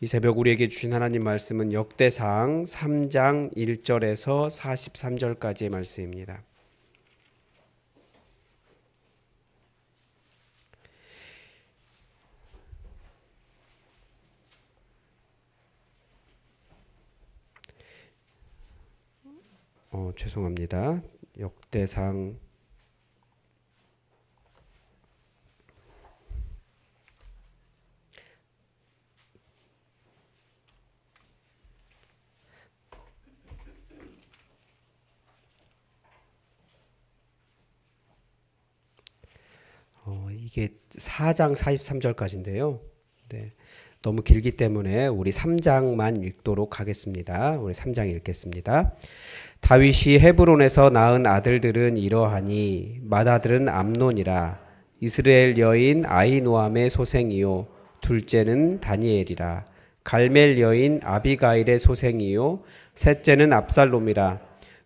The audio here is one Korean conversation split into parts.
이 새벽 우리에게 주신 하나님 말씀은 역대상 3장 1절에서 43절까지의 말씀입니다. 죄송합니다. 역대상 이게 4장 43절까지인데요. 네, 너무 길기 때문에 우리 3장만 읽도록 하겠습니다. 우리 3장 읽겠습니다. 다윗이 헤브론에서 낳은 아들들은 이러하니 맏아들은 암논이라 이스라엘 여인 아히노함의 소생이요 둘째는 다니엘이라 갈멜 여인 아비가일의 소생이요 셋째는 압살롬이라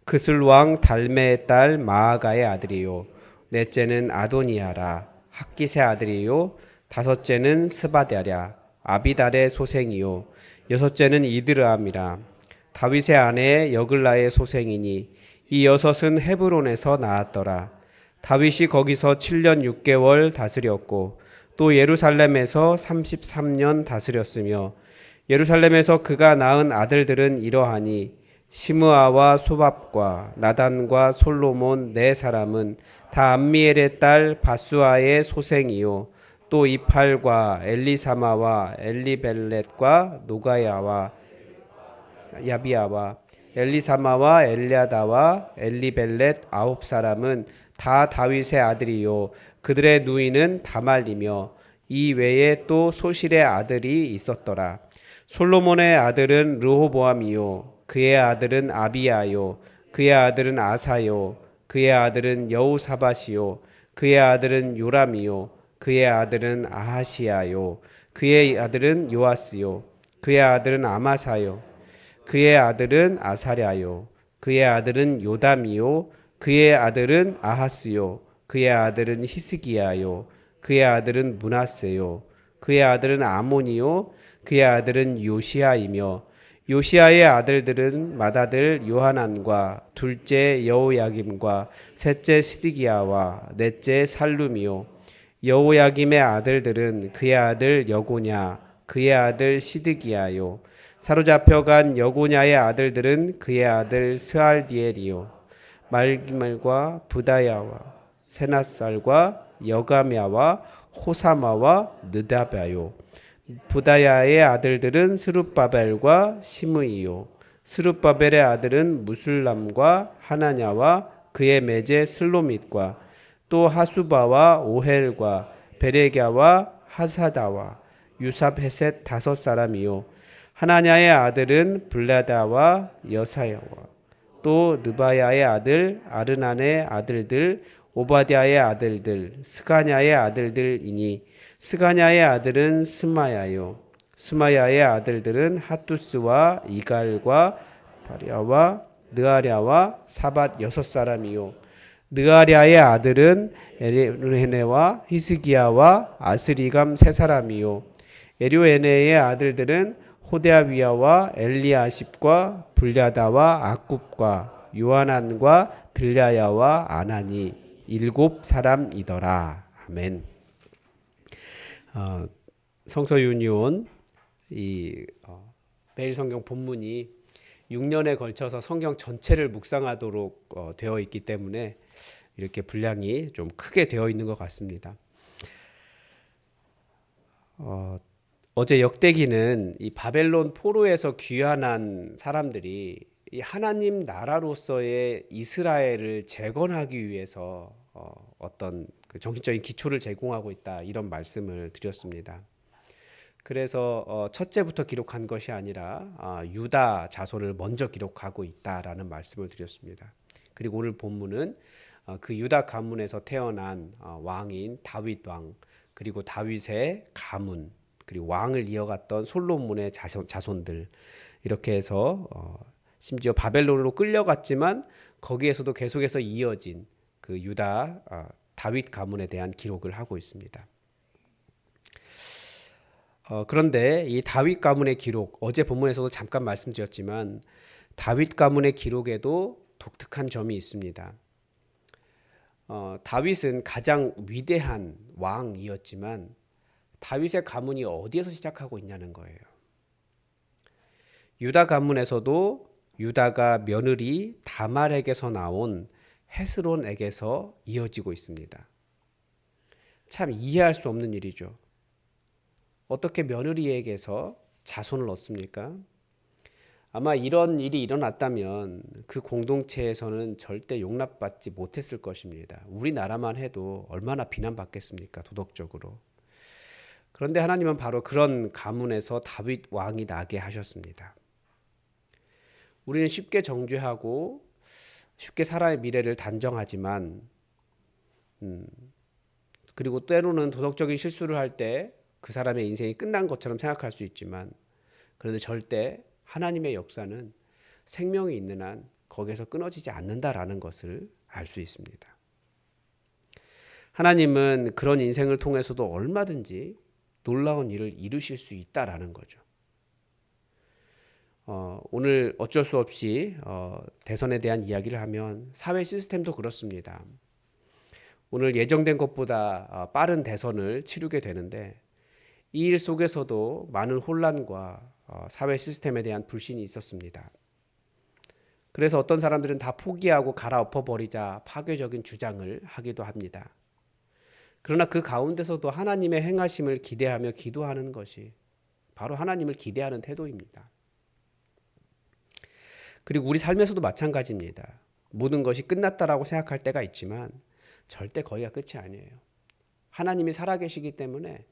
그슬 왕 달메의 딸 마아가의 아들이요 넷째는 아도니아라 학기세 아들이요 다섯째는 스바랴 아비달의 소생이요 여섯째는 이드르암이라 다윗의 아내 여글라의 소생이니 이 여섯은 헤브론에서 나았더라. 다윗이 거기서 7년 6개월 다스렸고 또 예루살렘에서 33년 다스렸으며 예루살렘에서 그가 낳은 아들들은 이러하니 시므아와 소밥과 나단과 솔로몬 네 사람은 다 암미엘의 딸 바수아의 소생이요 또 이팔과 엘리사마와 엘리벨렛과 노가야와 야비아와 엘리사마와 엘리아다와 엘리벨렛 아홉 사람은 다 다윗의 아들이요 그들의 누이는 다말이며 이 외에 또 소실의 아들이 있었더라. 솔로몬의 아들은 르호보암이요 그의 아들은 아비야요 그의 아들은 아사요 그의 아들은 여우사밧이요 그의 아들은 요람이요 그의 아들은 아하시야요 그의 아들은 요아스요 그의 아들은 아마사요 그의 아들은 아사랴요 그의 아들은 요담이요 그의 아들은 아하스요 그의 아들은 히스기야요 그의 아들은 므낫세요 그의 아들은 아몬이요 그의 아들은 요시아이며 요시아의 아들들은 맏아들 요하난과 둘째 여호야김과 셋째 시드기야와 넷째 살룸이요 여호야김의 아들들은 그의 아들 여고냐 그의 아들 시드기야요 사로잡혀간 여고냐의 아들들은 그의 아들 스알디엘이요 말기말과 부다야와 세낫살과 여가мя와 호사마와 느다바요 부다야의 아들들은 스룹바벨과 시므이요 스룹바벨의 아들은 무술람과 하나냐와 그의 매제 슬로밋과 또 하수바와 오헬과 베레갸와 하사다와 유삽헤셋 다섯 사람이요 하나냐의 아들은 블라다와 여사야와 또 느바야의 아들 아르난의 아들들 오바댜의 아들들 스가냐의 아들들이니 스가냐의 아들은 스마야요 스마야의 아들들은 핫두스와 이갈과 바리아와 느아랴와 사밧 여섯 사람이요 느아랴의 아들은 에르헤네와 히스기야와 아스리감 세 사람이요 에료에네의 아들들은 호데아위야와 엘리아십과 불야다와 아굽과 요하난과 들랴야와 아나니 일곱 사람이더라. 아멘. 성서윤이온 매일 성경 본문이 6년에 걸쳐서 성경 전체를 묵상하도록 되어 있기 때문에 이렇게 분량이 좀 크게 되어 있는 것 같습니다. 어제 역대기는 이 바벨론 포로에서 귀환한 사람들이 이 하나님 나라로서의 이스라엘을 재건하기 위해서 어떤 그 정신적인 기초를 제공하고 있다 이런 말씀을 드렸습니다. 그래서 첫째부터 기록한 것이 아니라 유다 자손을 먼저 기록하고 있다라는 말씀을 드렸습니다. 그리고 오늘 본문은 그 유다 가문에서 태어난 왕인 다윗 왕 그리고 다윗의 가문 그리고 왕을 이어갔던 솔로몬의 자손들 이렇게 해서 심지어 바벨론으로 끌려갔지만 거기에서도 계속해서 이어진 그 유다 다윗 가문에 대한 기록을 하고 있습니다. 그런데 이 다윗 가문의 기록, 어제 본문에서도 잠깐 말씀드렸지만 다윗 가문의 기록에도 독특한 점이 있습니다. 다윗은 가장 위대한 왕이었지만 다윗의 가문이 어디에서 시작하고 있냐는 거예요. 유다 가문에서도 유다가 며느리 다말에게서 나온 헤스론에게서 이어지고 있습니다. 참 이해할 수 없는 일이죠. 어떻게 며느리에게서 자손을 얻습니까? 아마 이런 일이 일어났다면 그 공동체에서는 절대 용납받지 못했을 것입니다. 우리나라만 해도 얼마나 비난받겠습니까? 도덕적으로. 그런데 하나님은 바로 그런 가문에서 다윗 왕이 나게 하셨습니다. 우리는 쉽게 정죄하고 쉽게 사람의 미래를 단정하지만 그리고 때로는 도덕적인 실수를 할 때 그 사람의 인생이 끝난 것처럼 생각할 수 있지만 그런데 절대 하나님의 역사는 생명이 있는 한 거기에서 끊어지지 않는다라는 것을 알 수 있습니다. 하나님은 그런 인생을 통해서도 얼마든지 놀라운 일을 이루실 수 있다라는 거죠. 오늘 어쩔 수 없이 대선에 대한 이야기를 하면 사회 시스템도 그렇습니다. 오늘 예정된 것보다 빠른 대선을 치르게 되는데 이 일 속에서도 많은 혼란과 사회 시스템에 대한 불신이 있었습니다. 그래서 어떤 사람들은 다 포기하고 갈아엎어 버리자 파괴적인 주장을 하기도 합니다. 그러나 그 가운데서도 하나님의 행하심을 기대하며 기도하는 것이 바로 하나님을 기대하는 태도입니다. 그리고 우리 삶에서도 마찬가지입니다. 모든 것이 끝났다라고 생각할 때가 있지만 절대 거기가 끝이 아니에요. 하나님이 살아계시기 때문에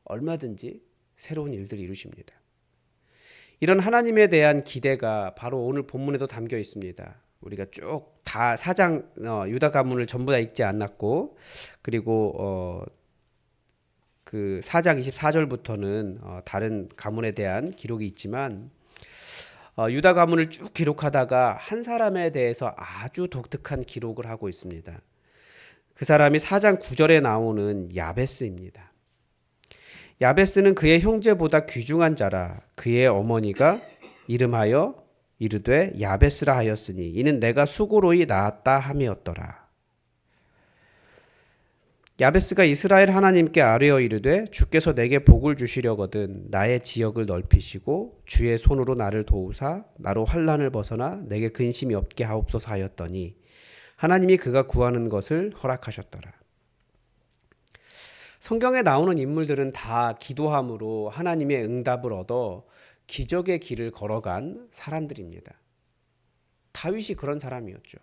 얼마든지 새로운 일들을 이루십니다. 이런 하나님에 대한 기대가 바로 오늘 본문에도 담겨 있습니다. 우리가 쭉 다 사장 유다 가문을 전부 다 읽지 않았고 그리고 그 4장 24절부터는 다른 가문에 대한 기록이 있지만 유다 가문을 쭉 기록하다가 한 사람에 대해서 아주 독특한 기록을 하고 있습니다. 그 사람이 4장 9절에 나오는 야베스입니다. 야베스는 그의 형제보다 귀중한 자라 그의 어머니가 이름하여 이르되 야베스라 하였으니 이는 내가 수고로이 낳았다 함이었더라. 야베스가 이스라엘 하나님께 아뢰어 이르되 주께서 내게 복을 주시려거든 나의 지역을 넓히시고 주의 손으로 나를 도우사 나로 환난을 벗어나 내게 근심이 없게 하옵소서 하였더니 하나님이 그가 구하는 것을 허락하셨더라. 성경에 나오는 인물들은 다 기도함으로 하나님의 응답을 얻어 기적의 길을 걸어간 사람들입니다. 다윗이 그런 사람이었죠.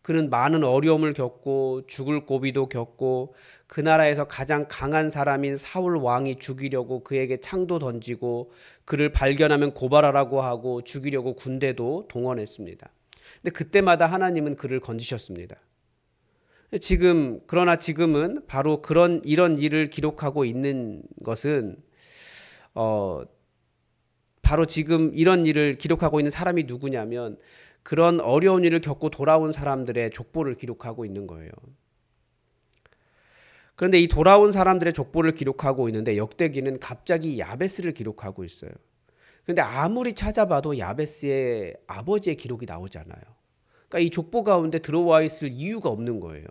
그는 많은 어려움을 겪고 죽을 고비도 겪고 그 나라에서 가장 강한 사람인 사울 왕이 죽이려고 그에게 창도 던지고 그를 발견하면 고발하라고 하고 죽이려고 군대도 동원했습니다. 근데 그때마다 하나님은 그를 건지셨습니다. 그러나 지금은 바로 이런 일을 기록하고 있는 것은 바로 지금 이런 일을 기록하고 있는 사람이 누구냐면 그런 어려운 일을 겪고 돌아온 사람들의 족보를 기록하고 있는 거예요. 그런데 이 돌아온 사람들의 족보를 기록하고 있는데 역대기는 갑자기 야베스를 기록하고 있어요. 그런데 아무리 찾아봐도 야베스의 아버지의 기록이 나오잖아요. 그러니까 이 족보 가운데 들어와 있을 이유가 없는 거예요.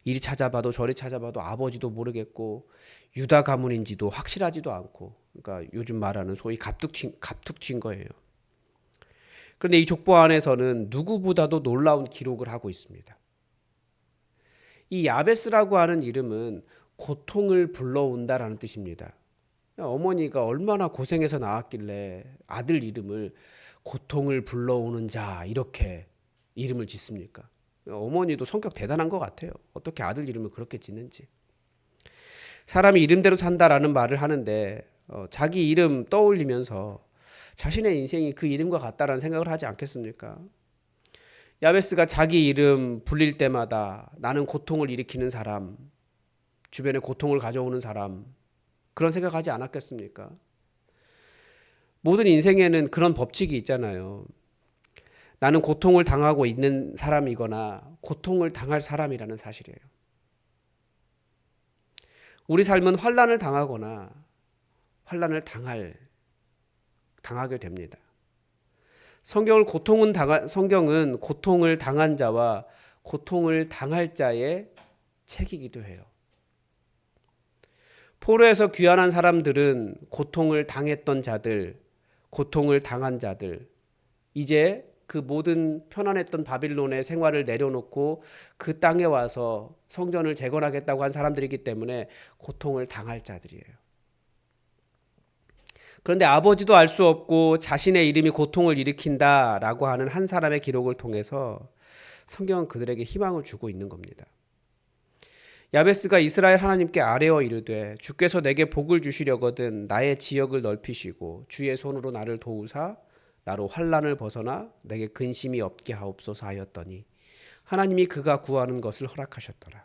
이리 찾아봐도 저리 찾아봐도 아버지도 모르겠고 유다 가문인지도 확실하지도 않고 그러니까 요즘 말하는 소위 갑툭 튄 거예요. 그런데 이 족보 안에서는 누구보다도 놀라운 기록을 하고 있습니다. 이 야베스라고 하는 이름은 고통을 불러온다라는 뜻입니다. 어머니가 얼마나 고생해서 낳았길래 아들 이름을 고통을 불러오는 자 이렇게 이름을 짓습니까? 어머니도 성격 대단한 것 같아요. 어떻게 아들 이름을 그렇게 짓는지. 사람이 이름대로 산다라는 말을 하는데 자기 이름 떠올리면서 자신의 인생이 그 이름과 같다라는 생각을 하지 않겠습니까? 야베스가 자기 이름 불릴 때마다 나는 고통을 일으키는 사람, 주변에 고통을 가져오는 사람 그런 생각하지 않았겠습니까? 모든 인생에는 그런 법칙이 있잖아요. 나는 고통을 당하고 있는 사람이거나 고통을 당할 사람이라는 사실이에요. 우리 삶은 환난을 당하거나 환난을 당하게 됩니다. 성경은 고통을 당한 자와 고통을 당할 자의 책이기도 해요. 포로에서 귀환한 사람들은 고통을 당했던 자들, 고통을 당한 자들, 이제 그 모든 편안했던 바빌론의 생활을 내려놓고 그 땅에 와서 성전을 재건하겠다고 한 사람들이기 때문에 고통을 당할 자들이에요. 그런데 아버지도 알 수 없고 자신의 이름이 고통을 일으킨다라고 하는 한 사람의 기록을 통해서 성경은 그들에게 희망을 주고 있는 겁니다. 야베스가 이스라엘 하나님께 아뢰어 이르되 주께서 내게 복을 주시려거든 나의 지역을 넓히시고 주의 손으로 나를 도우사 나로 환난을 벗어나 내게 근심이 없게 하옵소서 하였더니 하나님이 그가 구하는 것을 허락하셨더라.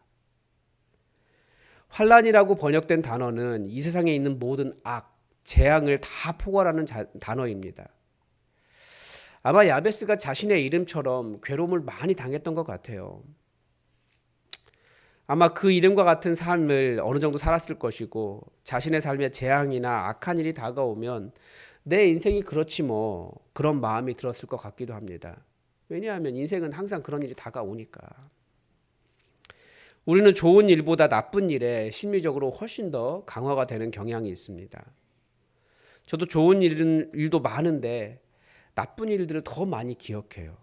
환난이라고 번역된 단어는 이 세상에 있는 모든 악, 재앙을 다 포괄하는 단어입니다. 아마 야베스가 자신의 이름처럼 괴로움을 많이 당했던 것 같아요. 아마 그 이름과 같은 삶을 어느 정도 살았을 것이고 자신의 삶에 재앙이나 악한 일이 다가오면 내 인생이 그렇지 뭐 그런 마음이 들었을 것 같기도 합니다. 왜냐하면 인생은 항상 그런 일이 다가오니까. 우리는 좋은 일보다 나쁜 일에 심리적으로 훨씬 더 강화가 되는 경향이 있습니다. 저도 좋은 일도 많은데 나쁜 일들을 더 많이 기억해요.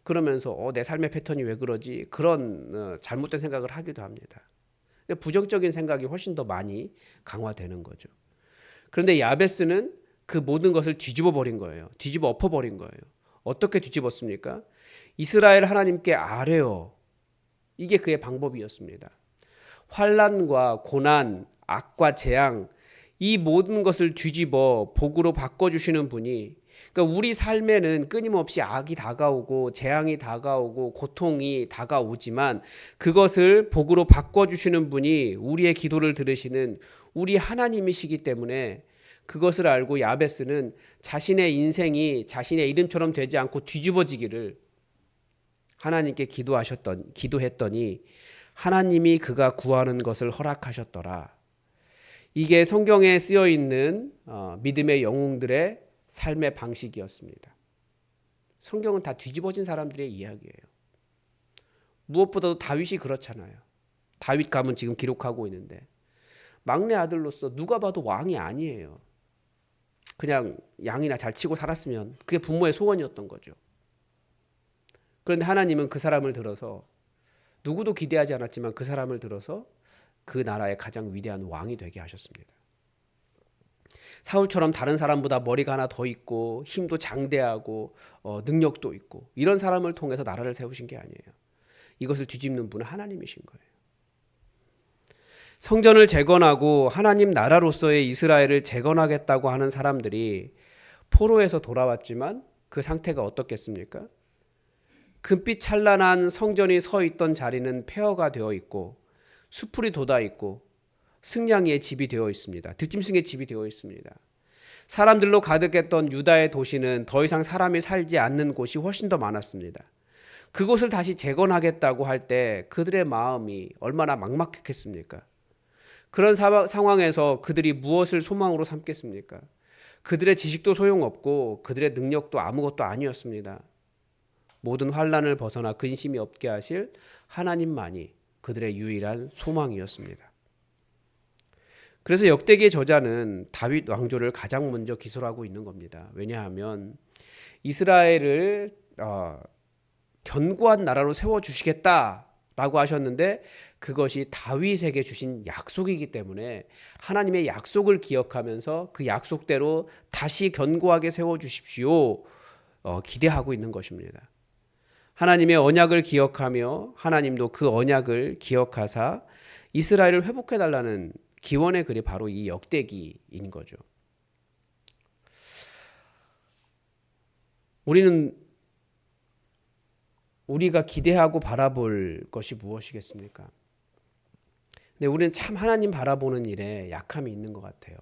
그러면서 내 삶의 패턴이 왜 그러지? 그런 잘못된 생각을 하기도 합니다. 부정적인 생각이 훨씬 더 많이 강화되는 거죠. 그런데 야베스는 그 모든 것을 뒤집어 버린 거예요. 뒤집어 엎어 버린 거예요. 어떻게 뒤집었습니까? 이스라엘 하나님께 아뢰어. 이게 그의 방법이었습니다. 환난과 고난, 악과 재앙 이 모든 것을 뒤집어 복으로 바꿔주시는 분이, 그러니까 우리 삶에는 끊임없이 악이 다가오고 재앙이 다가오고 고통이 다가오지만 그것을 복으로 바꿔주시는 분이 우리의 기도를 들으시는 우리 하나님이시기 때문에 그것을 알고 야베스는 자신의 인생이 자신의 이름처럼 되지 않고 뒤집어지기를 하나님께 기도했더니 하나님이 그가 구하는 것을 허락하셨더라. 이게 성경에 쓰여 있는 믿음의 영웅들의 삶의 방식이었습니다. 성경은 다 뒤집어진 사람들의 이야기예요. 무엇보다도 다윗이 그렇잖아요. 다윗 가문 지금 기록하고 있는데 막내 아들로서 누가 봐도 왕이 아니에요. 그냥 양이나 잘 치고 살았으면 그게 부모의 소원이었던 거죠. 그런데 하나님은 그 사람을 들어서 누구도 기대하지 않았지만 그 사람을 들어서 그 나라의 가장 위대한 왕이 되게 하셨습니다. 사울처럼 다른 사람보다 머리가 하나 더 있고 힘도 장대하고 능력도 있고 이런 사람을 통해서 나라를 세우신 게 아니에요. 이것을 뒤집는 분은 하나님이신 거예요. 성전을 재건하고 하나님 나라로서의 이스라엘을 재건하겠다고 하는 사람들이 포로에서 돌아왔지만 그 상태가 어떻겠습니까? 금빛 찬란한 성전이 서 있던 자리는 폐허가 되어 있고 수풀이 돋아 있고 승냥이의 집이 되어 있습니다. 들짐승의 집이 되어 있습니다. 사람들로 가득했던 유다의 도시는 더 이상 사람이 살지 않는 곳이 훨씬 더 많았습니다. 그곳을 다시 재건하겠다고 할 때 그들의 마음이 얼마나 막막했겠습니까? 그런 상황에서 그들이 무엇을 소망으로 삼겠습니까? 그들의 지식도 소용없고 그들의 능력도 아무것도 아니었습니다. 모든 환난을 벗어나 근심이 없게 하실 하나님만이 그들의 유일한 소망이었습니다. 그래서 역대기의 저자는 다윗 왕조를 가장 먼저 기술하고 있는 겁니다. 왜냐하면 이스라엘을 견고한 나라로 세워주시겠다라고 하셨는데 그것이 다윗에게 주신 약속이기 때문에 하나님의 약속을 기억하면서 그 약속대로 다시 견고하게 세워주십시오 기대하고 있는 것입니다. 하나님의 언약을 기억하며 하나님도 그 언약을 기억하사 이스라엘을 회복해달라는 기원의 글이 바로 이 역대기인 거죠. 우리가 기대하고 바라볼 것이 무엇이겠습니까? 근데 우리는 참 하나님 바라보는 일에 약함이 있는 것 같아요.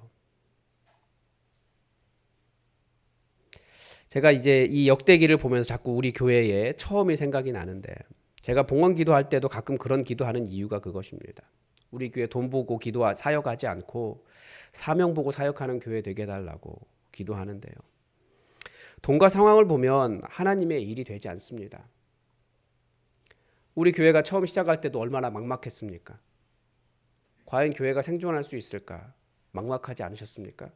제가 이제 이 역대기를 보면서 자꾸 우리 교회에 처음이 생각이 나는데 제가 봉헌 기도할 때도 가끔 그런 기도하는 이유가 그것입니다. 우리 교회 돈 보고 사역하지 않고 사명 보고 사역하는 교회 되게 해달라고 기도하는데요. 돈과 상황을 보면 하나님의 일이 되지 않습니다. 우리 교회가 처음 시작할 때도 얼마나 막막했습니까? 과연 교회가 생존할 수 있을까? 막막하지 않으셨습니까?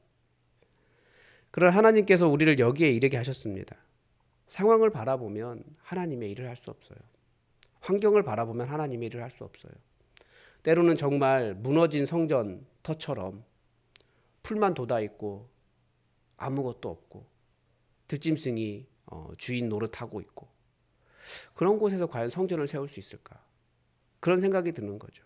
그러나 하나님께서 우리를 여기에 이르게 하셨습니다. 상황을 바라보면 하나님의 일을 할 수 없어요. 환경을 바라보면 하나님의 일을 할 수 없어요. 때로는 정말 무너진 성전 터처럼 풀만 돋아있고 아무것도 없고 들짐승이 주인 노릇하고 있고 그런 곳에서 과연 성전을 세울 수 있을까? 그런 생각이 드는 거죠.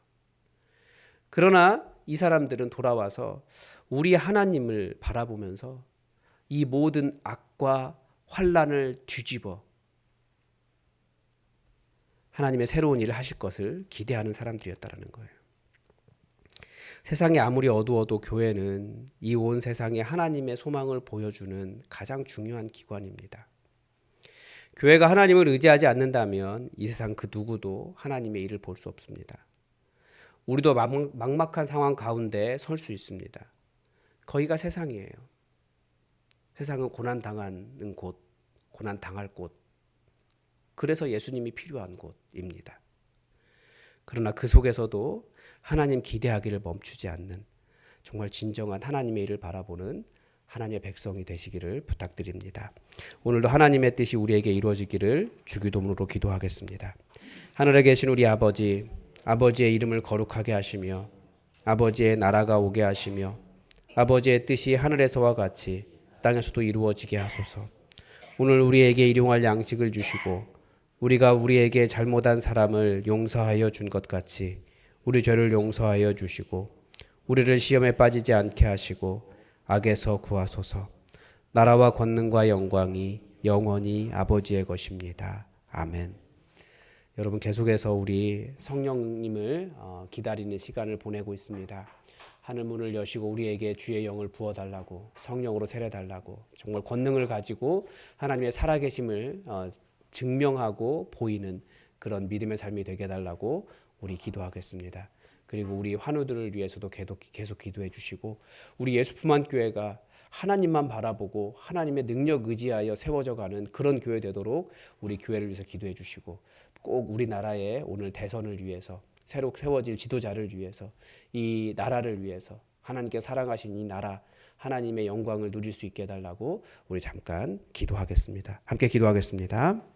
그러나 이 사람들은 돌아와서 우리 하나님을 바라보면서 이 모든 악과 환난을 뒤집어 하나님의 새로운 일을 하실 것을 기대하는 사람들이었다는 거예요. 세상이 아무리 어두워도 교회는 이 온 세상에 하나님의 소망을 보여주는 가장 중요한 기관입니다. 교회가 하나님을 의지하지 않는다면 이 세상 그 누구도 하나님의 일을 볼 수 없습니다. 우리도 막막한 상황 가운데 설 수 있습니다. 거기가 세상이에요. 세상은 고난당하는 곳, 고난당할 곳. 그래서 예수님이 필요한 곳입니다. 그러나 그 속에서도 하나님 기대하기를 멈추지 않는 정말 진정한 하나님의 일을 바라보는 하나님의 백성이 되시기를 부탁드립니다. 오늘도 하나님의 뜻이 우리에게 이루어지기를 주기도문으로 기도하겠습니다. 하늘에 계신 우리 아버지, 아버지의 이름을 거룩하게 하시며 아버지의 나라가 오게 하시며 아버지의 뜻이 하늘에서와 같이 땅에서도 이루어지게 하소서. 오늘 우리에게 일용할 양식을 주시고 우리가 우리에게 잘못한 사람을 용서하여 준 것 같이 우리 죄를 용서하여 주시고 우리를 시험에 빠지지 않게 하시고 악에서 구하소서. 나라와 권능과 영광이 영원히 아버지의 것입니다. 아멘. 여러분 계속해서 우리 성령님을 기다리는 시간을 보내고 있습니다. 하늘 문을 여시고 우리에게 주의 영을 부어달라고, 성령으로 세례달라고, 정말 권능을 가지고 하나님의 살아계심을 증명하고 보이는 그런 믿음의 삶이 되게 해달라고 우리 기도하겠습니다. 그리고 우리 환우들을 위해서도 계속 기도해 주시고 우리 예수품한 교회가 하나님만 바라보고 하나님의 능력 의지하여 세워져 가는 그런 교회 되도록 우리 교회를 위해서 기도해 주시고 꼭 우리나라의 오늘 대선을 위해서 새로 세워질 지도자를 위해서 이 나라를 위해서 하나님께 사랑하신 이 나라 하나님의 영광을 누릴 수 있게 해달라고 우리 잠깐 기도하겠습니다. 함께 기도하겠습니다.